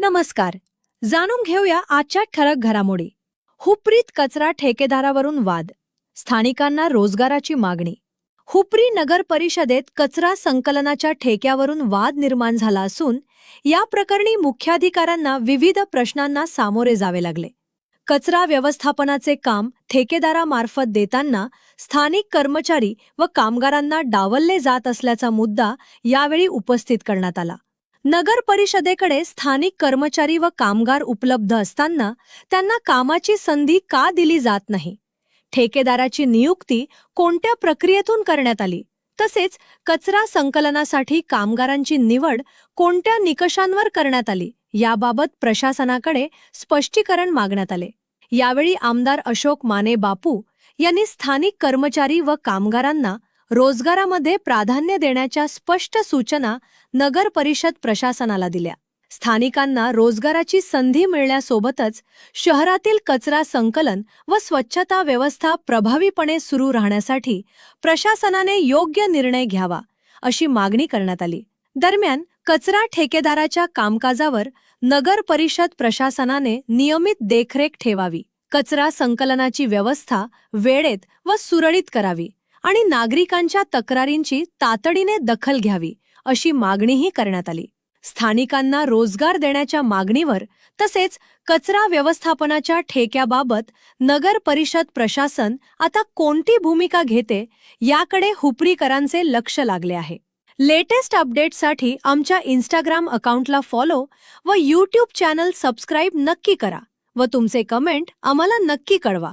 नमस्कार. जाणून घेऊया आजच्या ठळक घडामोडी. हुपरीत कचरा ठेकेदारावरून वाद, स्थानिकांना रोजगाराची मागणी. हुपरी नगर परिषदेत कचरा संकलनाच्या ठेक्यावरून वाद निर्माण झाला असून या प्रकरणी मुख्याधिकाऱ्यांना विविध प्रश्नांना सामोरे जावे लागले. कचरा व्यवस्थापनाचे काम ठेकेदारामार्फत देताना स्थानिक कर्मचारी व कामगारांना डावलले जात असल्याचा मुद्दा यावेळी उपस्थित करण्यात आला. नगर परिषदेकडे स्थानिक कर्मचारी व कामगार उपलब्ध असताना त्यांना कामाची संधी का दिली जात नाही? ठेकेदाराची नियुक्ती कोणत्या प्रक्रियेतून करण्यात आली? तसेच कचरा संकलनासाठी कामगारांची निवड कोणत्या निकषांवर करण्यात आली याबाबत प्रशासनाकडे स्पष्टीकरण मागण्यात आले. यावेळी आमदार अशोक माने बापू यांनी स्थानिक कर्मचारी व कामगारांना रोजगारामध्ये प्राधान्य देण्याच्या स्पष्ट सूचना नगर परिषद प्रशासनाला दिल्या. स्थानिकांना रोजगाराची संधी मिळण्यासोबतच शहरातील कचरा संकलन व स्वच्छता व्यवस्था प्रभावीपणे सुरू राहण्यासाठी प्रशासनाने योग्य निर्णय घ्यावा अशी मागणी करण्यात आली. दरम्यान कचरा ठेकेदाराच्या कामकाजावर नगर परिषद प्रशासनाने नियमित देखरेख ठेवावी, कचरा संकलनाची व्यवस्था वेळेत व सुरळीत करावी आणि नागरिकांच्या तक्रारींची तातडीने दखल घ्यावी अशी मागणीही करण्यात आली. स्थानिकांना रोजगार देण्याच्या मागणीवर तसेच कचरा व्यवस्थापनाच्या ठेक्याबाबत नगर परिषद प्रशासन आता कोणती भूमिका घेते याकडे हुपरीकरांचे लक्ष लागले आहे. लेटेस्ट अपडेट्ससाठी आमच्या इंस्टाग्राम अकाउंटला फॉलो व यूट्यूब चॅनल सबस्क्राईब नक्की करा व तुमचे कमेंट आम्हाला नक्की कळवा.